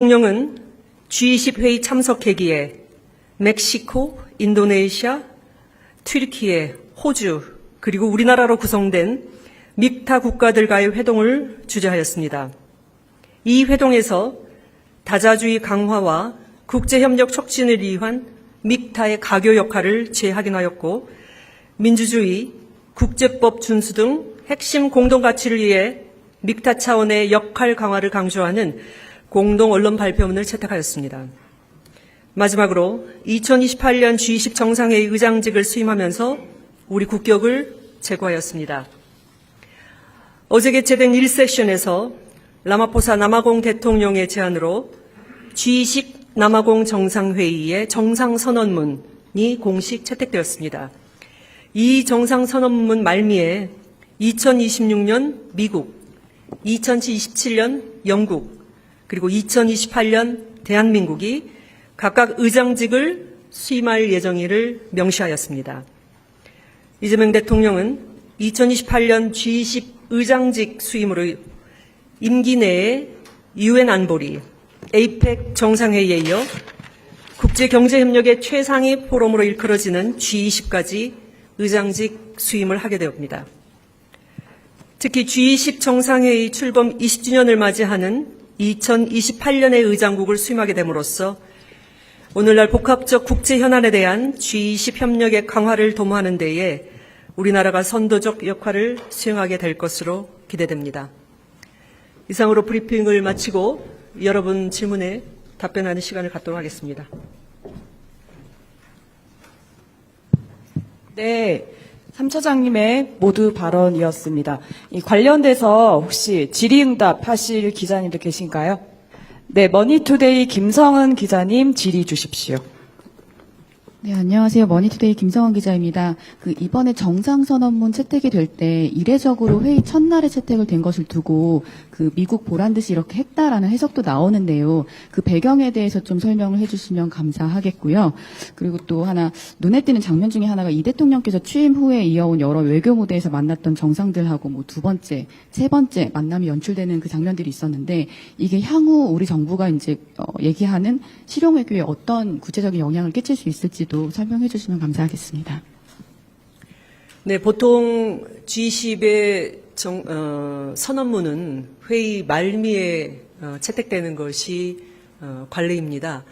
대통령은 G20 회의 참석회기에 멕시코, 인도네시아, 튀르키예, 호주 그리고 우리나라로 구성된 믹타 국가들과의 회동을 주재하였습니다. 이 회동에서 다자주의 강화와 국제협력 촉진을 위한 믹타의 가교 역할을 재확인하였고 민주주의, 국제법 준수 등 핵심 공동가치를 위해 믹타 차원의 역할 강화를 강조하는 공동 언론 발표문을 채택하였습니다. 마지막으로 2028년 G20 정상회의 의장직을 수임하면서 우리 국격을 제고하였습니다. 어제 개최된 1세션에서 라마포사 남아공 대통령의 제안으로 G20 남아공 정상회의의 정상선언문이 공식 채택되었습니다. 이 정상선언문 말미에 2026년 미국, 2027년 영국, 그리고 2028년 대한민국이 각각 의장직을 수임할 예정임을 명시하였습니다. 이재명 대통령은 2028년 G20 의장직 수임으로 임기 내에 UN 안보리, APEC 정상회의에 이어 국제경제협력의 최상위 포럼으로 일컬어지는 G20까지 의장직 수임을 하게 되옵니다. 특히 G20 정상회의 출범 20주년을 맞이하는 2028년의 의장국을 수임하게 됨으로써 오늘날 복합적 국제 현안에 대한 G20 협력의 강화를 도모하는 데에 우리나라가 선도적 역할을 수행하게 될 것으로 기대됩니다. 이상으로 브리핑을 마치고 여러분 질문에 답변하는 시간을 갖도록 하겠습니다. 네, 3차장님의 모두 발언이었습니다. 이 관련돼서 혹시 질의응답 하실 기자님도 계신가요? 네, 머니투데이 김성은 기자님 질의 주십시오. 네, 안녕하세요. 머니투데이 김성원 기자입니다. 이번에 정상선언문 채택이 될 때 이례적으로 회의 첫날에 채택을 된 것을 두고 미국 보란 듯이 이렇게 했다라는 해석도 나오는데요. 그 배경에 대해서 좀 설명을 해주시면 감사하겠고요. 그리고 또 하나 눈에 띄는 장면 중에 하나가 이 대통령께서 취임 후에 이어온 여러 외교 무대에서 만났던 정상들하고 두 번째, 세 번째 만남이 연출되는 그 장면들이 있었는데 이게 향후 우리 정부가 이제 얘기하는 실용 외교에 어떤 구체적인 영향을 끼칠 수 있을지도 설명해 주시면 감사하겠습니다. 네, 보통 G20의 선언문은 회의 말미에 채택되는 것이 관례입니다.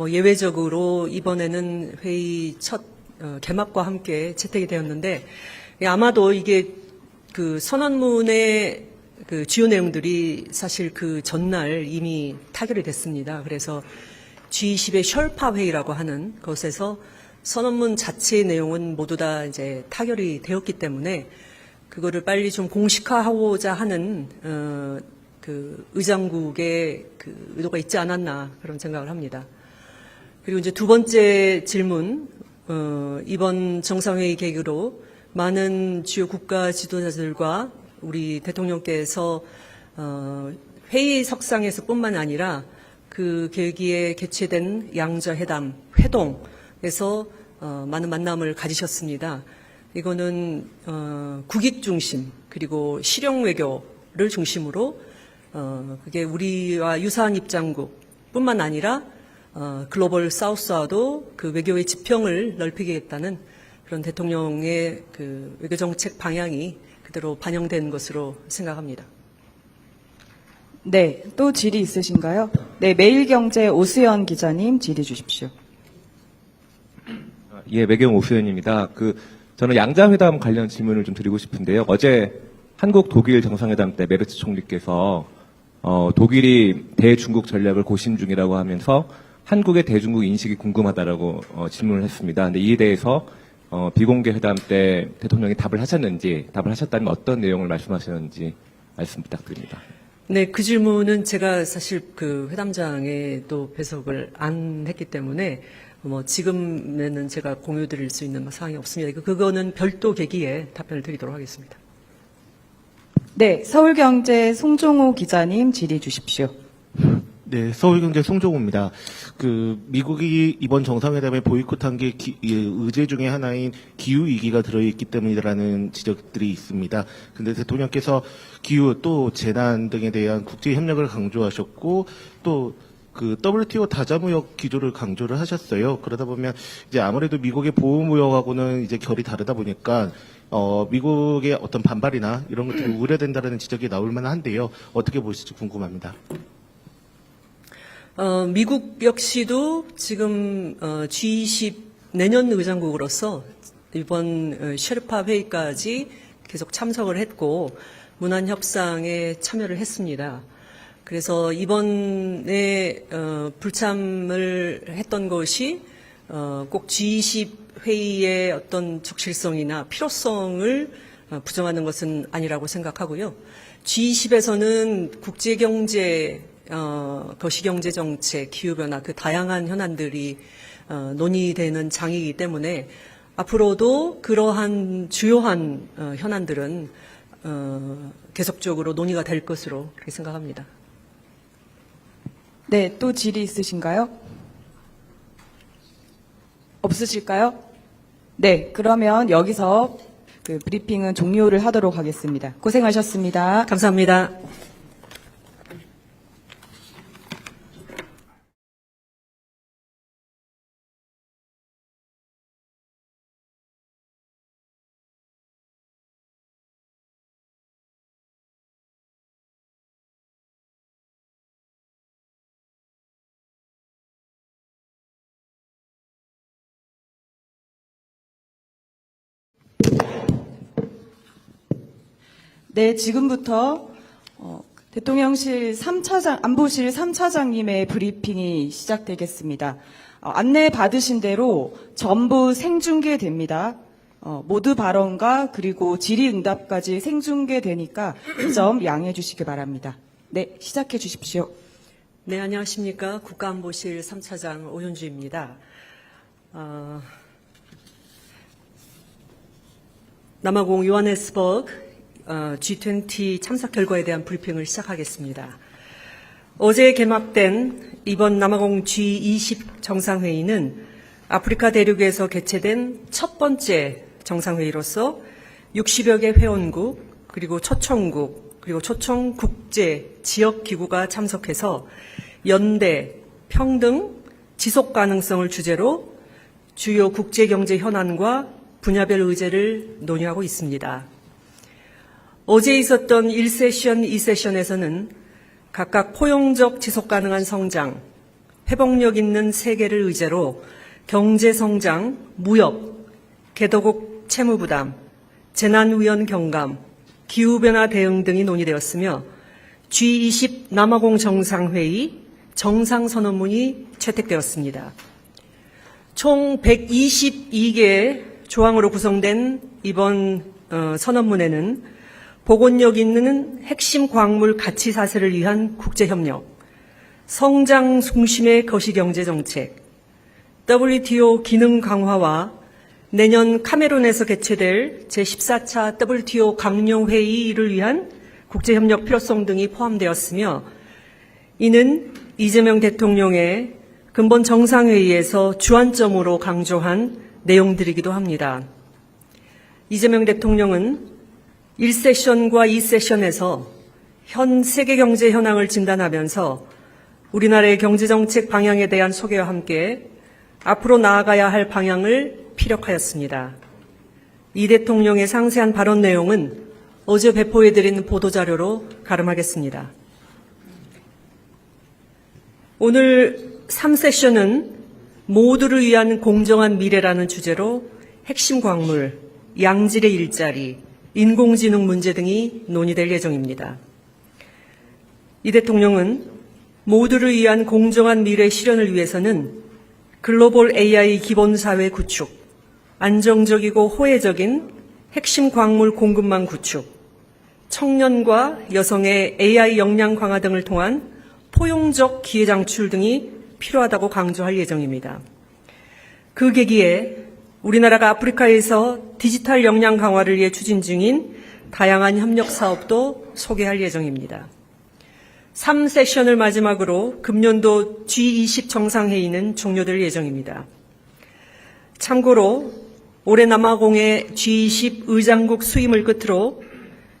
예외적으로 이번에는 회의 첫 개막과 함께 채택이 되었는데 아마도 이게 그 선언문의 그 주요 내용들이 사실 그 전날 이미 타결이 됐습니다. 그래서 G20의 셜파 회의라고 하는 것에서 선언문 자체의 내용은 모두 다 이제 타결이 되었기 때문에 그거를 빨리 좀 공식화하고자 하는 그 의장국의 그 의도가 있지 않았나 그런 생각을 합니다. 그리고 이제 두 번째 질문, 이번 정상회의 계기로 많은 주요 국가 지도자들과 우리 대통령께서 회의석상에서뿐만 아니라 그 계기에 개최된 양저회담, 회동에서 많은 만남을 가지셨습니다. 이거는 국익 중심 그리고 실용 외교를 중심으로 그게 우리와 유사한 입장국뿐만 아니라 글로벌 사우스와도 그 외교의 지평을 넓히겠다는 그런 대통령의 그 외교 정책 방향이 그대로 반영된 것으로 생각합니다. 네, 또 질의 있으신가요? 네, 매일경제 오수연 기자님 질의 주십시오. 예, 매경 오수연입니다. 저는 양자회담 관련 질문을 좀 드리고 싶은데요. 어제 한국 독일 정상회담 때 메르츠 총리께서 독일이 대중국 전략을 고심 중이라고 하면서 한국의 대중국 인식이 궁금하다라고 질문을 했습니다. 근데 이에 대해서 비공개 회담 때 대통령이 답을 하셨다면 어떤 내용을 말씀하셨는지 말씀 부탁드립니다. 네, 그 질문은 제가 사실 그 회담장에 또 배석을 안 했기 때문에 지금에는 제가 공유드릴 수 있는 사항이 없습니다. 그거는 별도 계기에 답변을 드리도록 하겠습니다. 네, 서울경제 송종호 기자님 질의 주십시오. 네, 서울경제 송종호입니다. 미국이 이번 정상회담에 보이콧한 게 의제 중에 하나인 기후위기가 들어있기 때문이라는 지적들이 있습니다. 근데 대통령께서 기후 또 재난 등에 대한 국제협력을 강조하셨고 또 그 WTO 다자무역 기조를 강조를 하셨어요. 그러다 보면 이제 아무래도 미국의 보호무역하고는 이제 결이 다르다 보니까 미국의 어떤 반발이나 이런 것들이 우려된다라는 지적이 나올 만한데요. 어떻게 보실지 궁금합니다. 미국 역시도 지금 G20 내년 의장국으로서 이번 셰르파 회의까지 계속 참석을 했고 문안 협상에 참여를 했습니다. 그래서 이번에 불참을 했던 것이 꼭 G20 회의의 어떤 적실성이나 필요성을 부정하는 것은 아니라고 생각하고요. G20에서는 국제경제, 거시경제정책, 기후변화 그 다양한 현안들이 논의되는 장이기 때문에 앞으로도 그러한 주요한 현안들은 계속적으로 논의가 될 것으로 그렇게 생각합니다. 네, 또 질의 있으신가요? 없으실까요? 네, 그러면 여기서 그 브리핑은 종료를 하도록 하겠습니다. 고생하셨습니다. 감사합니다. 네, 지금부터 대통령실 3차장, 안보실 3차장님의 브리핑이 시작되겠습니다. 안내 받으신 대로 전부 생중계됩니다. 모두 발언과 그리고 질의응답까지 생중계되니까 이 점 양해해 주시기 바랍니다. 네, 시작해 주십시오. 네, 안녕하십니까. 국가안보실 3차장 오현주입니다. 남아공 요하네스버그 G20 참석 결과에 대한 브리핑을 시작하겠습니다. 어제 개막된 이번 남아공 G20 정상회의는 아프리카 대륙에서 개최된 첫 번째 정상회의로서 60여 개 회원국, 그리고 초청국, 그리고 초청 국제 지역 기구가 참석해서 연대, 평등, 지속 가능성을 주제로 주요 국제 경제 현안과 분야별 의제를 논의하고 있습니다. 어제 있었던 1세션, 2세션에서는 각각 포용적 지속 가능한 성장, 회복력 있는 세계를 의제로 경제 성장, 무역, 개도국 채무 부담, 재난 위험 경감, 기후 변화 대응 등이 논의되었으며 G20 남아공 정상회의 정상 선언문이 채택되었습니다. 총 122개의 조항으로 구성된 이번 선언문에는 복원력 있는 핵심 광물 가치 사슬을 위한 국제협력, 성장 중심의 거시경제 정책, WTO 기능 강화와 내년 카메룬에서 개최될 제14차 WTO 강령회의를 위한 국제협력 필요성 등이 포함되었으며 이는 이재명 대통령의 근본 정상회의에서 주안점으로 강조한 내용들이기도 합니다. 이재명 대통령은 1세션과 2세션에서 현 세계 경제 현황을 진단하면서 우리나라의 경제정책 방향에 대한 소개와 함께 앞으로 나아가야 할 방향을 피력하였습니다. 이 대통령의 상세한 발언 내용은 어제 배포해드린 보도자료로 가름하겠습니다. 오늘 3세션은 모두를 위한 공정한 미래라는 주제로 핵심 광물, 양질의 일자리, 인공지능 문제 등이 논의될 예정입니다. 이 대통령은 모두를 위한 공정한 미래 실현을 위해서는 글로벌 AI 기본사회 구축, 안정적이고 호혜적인 핵심 광물 공급망 구축, 청년과 여성의 AI 역량 강화 등을 통한 포용적 기회 창출 등이 필요하다고 강조할 예정입니다. 그 계기에 우리나라가 아프리카에서 디지털 역량 강화를 위해 추진 중인 다양한 협력 사업도 소개할 예정입니다. 3세션을 마지막으로 금년도 G20 정상회의는 종료될 예정입니다. 참고로 올해 남아공의 G20 의장국 수임을 끝으로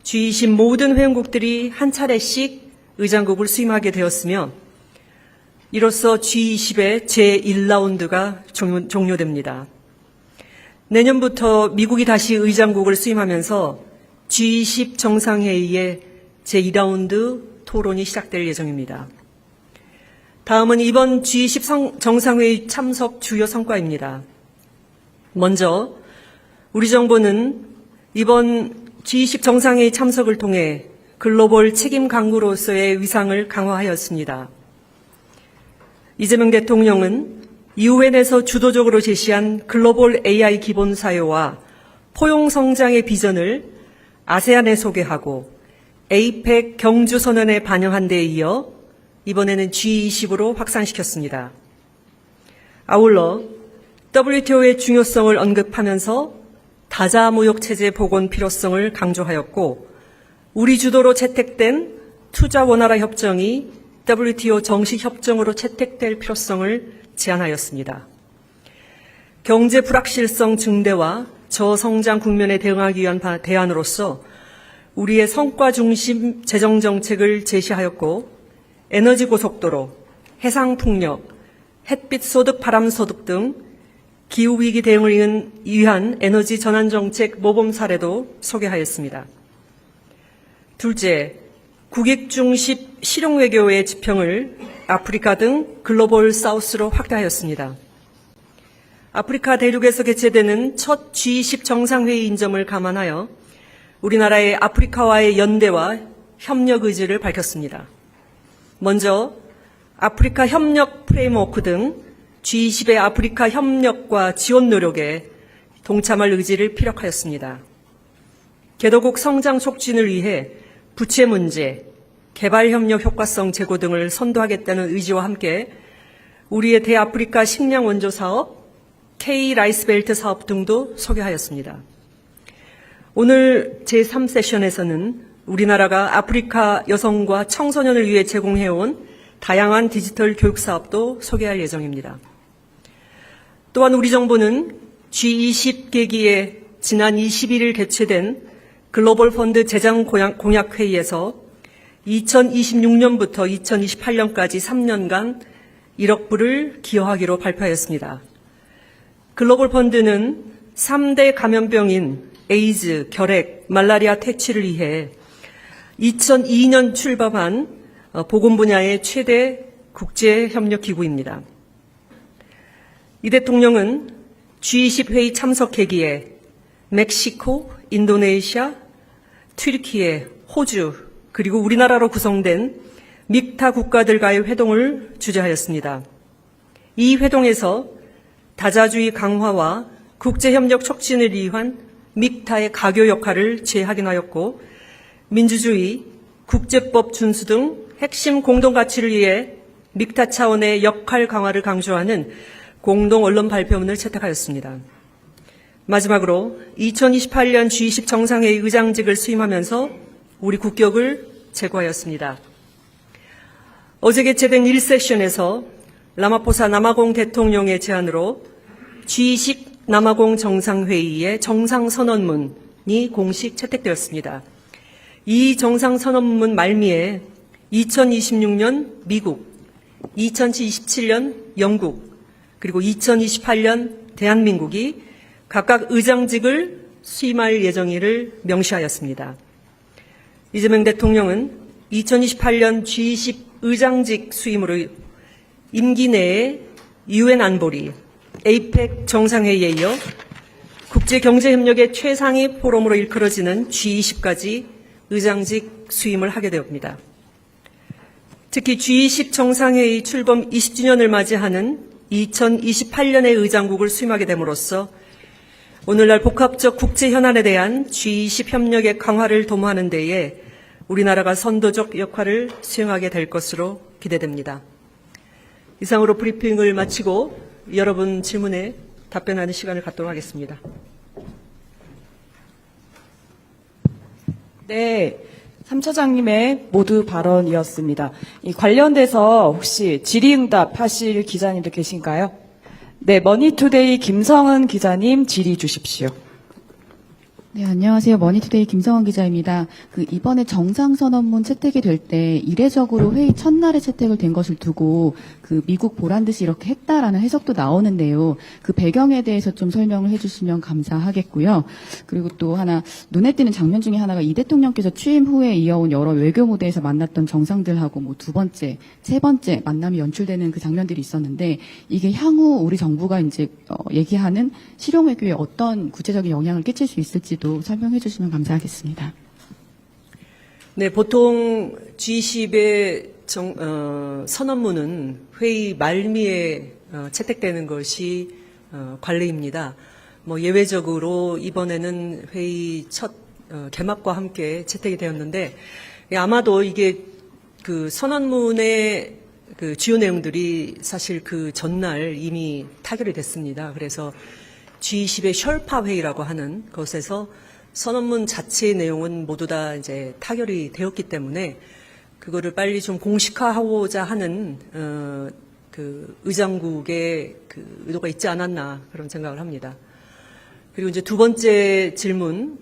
G20 모든 회원국들이 한 차례씩 의장국을 수임하게 되었으며 이로써 G20의 제1라운드가 종료됩니다. 내년부터 미국이 다시 의장국을 수임하면서 G20 정상회의의 제2라운드 토론이 시작될 예정입니다. 다음은 이번 G20 정상회의 참석 주요 성과입니다. 먼저 우리 정부는 이번 G20 정상회의 참석을 통해 글로벌 책임 강국으로서의 위상을 강화하였습니다. 이재명 대통령은 유엔에서 주도적으로 제시한 글로벌 AI 기본 사유와 포용 성장의 비전을 아세안에 소개하고 에이펙 경주 선언에 반영한 데 이어 이번에는 G20으로 확산시켰습니다. 아울러 WTO의 중요성을 언급하면서 다자무역 체제 복원 필요성을 강조하였고 우리 주도로 채택된 투자 원활화 협정이 WTO 정식 협정으로 채택될 필요성을 제안하였습니다. 경제 불확실성 증대와 저성장 국면에 대응하기 위한 대안으로서 우리의 성과 중심 재정 정책을 제시하였고 에너지 고속도로, 해상 풍력, 햇빛 소득, 바람 소득 등 기후 위기 대응을 위한 에너지 전환 정책 모범 사례도 소개하였습니다. 둘째, 국익 중심 실용 외교의 지평을 아프리카 등 글로벌 사우스로 확대하였습니다. 아프리카 대륙에서 개최되는 첫 G20 정상회의인 점을 감안하여 우리나라의 아프리카와의 연대와 협력 의지를 밝혔습니다. 먼저 아프리카 협력 프레임워크 등 G20의 아프리카 협력과 지원 노력에 동참할 의지를 피력하였습니다. 개도국 성장 촉진을 위해 부채 문제, 개발협력 효과성 제고 등을 선도하겠다는 의지와 함께 우리의 대아프리카 식량 원조 사업, K-라이스벨트 사업 등도 소개하였습니다. 오늘 제3세션에서는 우리나라가 아프리카 여성과 청소년을 위해 제공해온 다양한 디지털 교육 사업도 소개할 예정입니다. 또한 우리 정부는 G20 계기에 지난 21일 개최된 글로벌 펀드 재정 공약 회의에서 2026년부터 2028년까지 3년간 1억 불을 기여하기로 발표하였습니다. 글로벌 펀드는 3대 감염병인 에이즈, 결핵, 말라리아 퇴치를 위해 2002년 출범한 보건 분야의 최대 국제협력기구입니다. 이 대통령은 G20 회의 참석 계기에 멕시코, 인도네시아, 튀르키예, 호주, 그리고 우리나라로 구성된 믹타 국가들과의 회동을 주재하였습니다. 이 회동에서 다자주의 강화와 국제협력 촉진을 위한 믹타의 가교 역할을 재확인하였고 민주주의, 국제법 준수 등 핵심 공동가치를 위해 믹타 차원의 역할 강화를 강조하는 공동 언론 발표문을 채택하였습니다. 마지막으로 2028년 G20 정상회의 의장직을 수임하면서 우리 국격을 제고하였습니다. 어제 개최된 1세션에서 라마포사 남아공 대통령의 제안으로 G20 남아공 정상회의의 정상선언문이 공식 채택되었습니다. 이 정상선언문 말미에 2026년 미국, 2027년 영국, 그리고 2028년 대한민국이 각각 의장직을 수임할 예정일을 명시하였습니다. 이재명 대통령은 2028년 G20 의장직 수임으로 임기 내에 유엔 안보리, 에이펙 정상회의에 이어 국제경제협력의 최상위 포럼으로 일컬어지는 G20까지 의장직 수임을 하게 되옵니다. 특히 G20 정상회의 출범 20주년을 맞이하는 2028년의 의장국을 수임하게 됨으로써 오늘날 복합적 국제 현안에 대한 G20 협력의 강화를 도모하는 데에 우리나라가 선도적 역할을 수행하게 될 것으로 기대됩니다. 이상으로 브리핑을 마치고 여러분 질문에 답변하는 시간을 갖도록 하겠습니다. 네, 3차장님의 모두 발언이었습니다. 이 관련돼서 혹시 질의응답 하실 기자님도 계신가요? 네, 머니투데이 김성은 기자님 질의 주십시오. 네, 안녕하세요. 머니투데이 김성원 기자입니다. 이번에 정상선언문 채택이 될 때 이례적으로 회의 첫날에 채택을 된 것을 두고 미국 보란 듯이 이렇게 했다라는 해석도 나오는데요. 그 배경에 대해서 좀 설명을 해주시면 감사하겠고요. 그리고 또 하나 눈에 띄는 장면 중에 하나가 이 대통령께서 취임 후에 이어온 여러 외교 무대에서 만났던 정상들하고 뭐 두 번째, 세 번째 만남이 연출되는 그 장면들이 있었는데 이게 향후 우리 정부가 이제 얘기하는 실용 외교에 어떤 구체적인 영향을 끼칠 수 있을지도 설명해 주시면 감사하겠습니다. 네, 보통 G20의 선언문은 회의 말미에 채택되는 것이 관례입니다. 뭐 예외적으로 이번에는 회의 첫 개막과 함께 채택이 되었는데 아마도 이게 그 선언문의 그 주요 내용들이 사실 그 전날 이미 타결이 됐습니다. 그래서 G20의 셜파 회의라고 하는 것에서 선언문 자체의 내용은 모두 다 이제 타결이 되었기 때문에 그거를 빨리 좀 공식화하고자 하는 그 의장국의 그 의도가 있지 않았나 그런 생각을 합니다. 그리고 이제 두 번째 질문,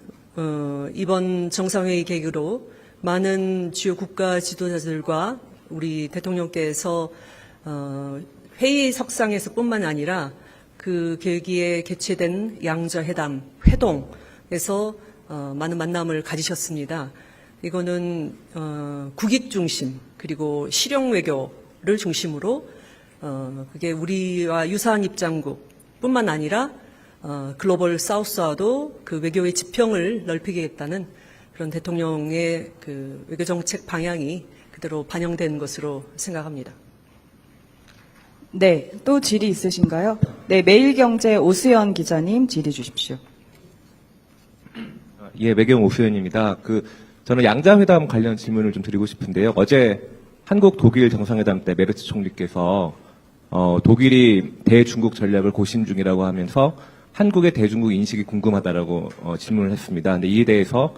이번 정상회의 계기로 많은 주요 국가 지도자들과 우리 대통령께서 회의석상에서뿐만 아니라 그 계기에 개최된 양저회담, 회동에서 많은 만남을 가지셨습니다. 이거는 국익 중심 그리고 실용 외교를 중심으로 그게 우리와 유사한 입장국뿐만 아니라 글로벌 사우스와도 그 외교의 지평을 넓히겠다는 그런 대통령의 그 외교 정책 방향이 그대로 반영된 것으로 생각합니다. 네, 또 질의 있으신가요? 네, 매일경제 오수연 기자님 질의 주십시오. 예, 매경 오수연입니다. 저는 양자회담 관련 질문을 좀 드리고 싶은데요. 어제 한국 독일 정상회담 때 메르츠 총리께서 독일이 대중국 전략을 고심 중이라고 하면서 한국의 대중국 인식이 궁금하다라고 질문을 했습니다. 근데 이에 대해서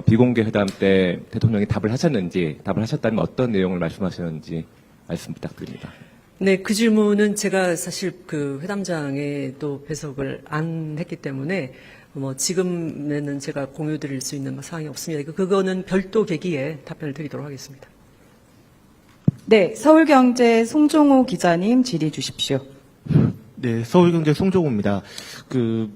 비공개 회담 때 대통령이 답을 하셨다면 어떤 내용을 말씀하셨는지 말씀 부탁드립니다. 네, 그 질문은 제가 사실 그 회담장에 또 배석을 안 했기 때문에 뭐 지금에는 제가 공유드릴 수 있는 사항이 없습니다. 그거는 별도 계기에 답변을 드리도록 하겠습니다. 네, 서울경제 송종호 기자님 질의 주십시오. 네, 서울경제 송종호입니다.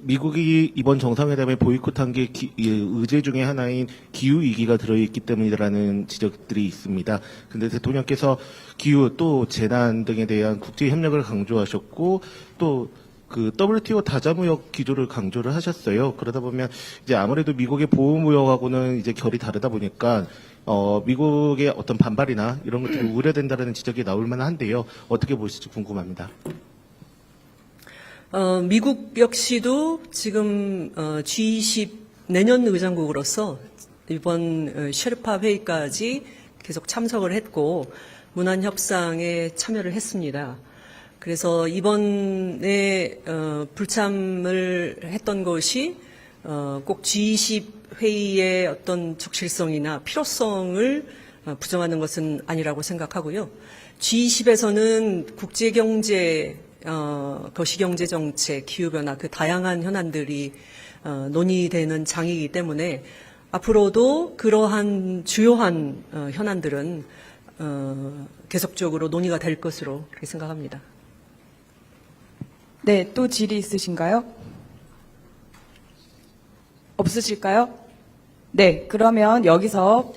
미국이 이번 정상회담에 보이콧한 게 의제 중에 하나인 기후위기가 들어있기 때문이라는 지적들이 있습니다. 근데 대통령께서 기후 또 재난 등에 대한 국제협력을 강조하셨고 또 WTO 다자무역 기조를 강조를 하셨어요. 그러다 보면 이제 아무래도 미국의 보호무역하고는 이제 결이 다르다 보니까 미국의 어떤 반발이나 이런 것들이 우려된다는 지적이 나올 만한데요. 어떻게 보실지 궁금합니다. 미국 역시도 지금 G20 내년 의장국으로서 이번 셰르파 회의까지 계속 참석을 했고 문안 협상에 참여를 했습니다. 그래서 이번에 불참을 했던 것이 꼭 G20 회의의 어떤 적실성이나 필요성을 부정하는 것은 아니라고 생각하고요. G20에서는 국제경제, 거시경제정책, 기후변화 그 다양한 현안들이 논의되는 장이기 때문에 앞으로도 그러한 주요한 현안들은 계속적으로 논의가 될 것으로 그렇게 생각합니다. 네, 또 질의 있으신가요? 없으실까요? 네, 그러면 여기서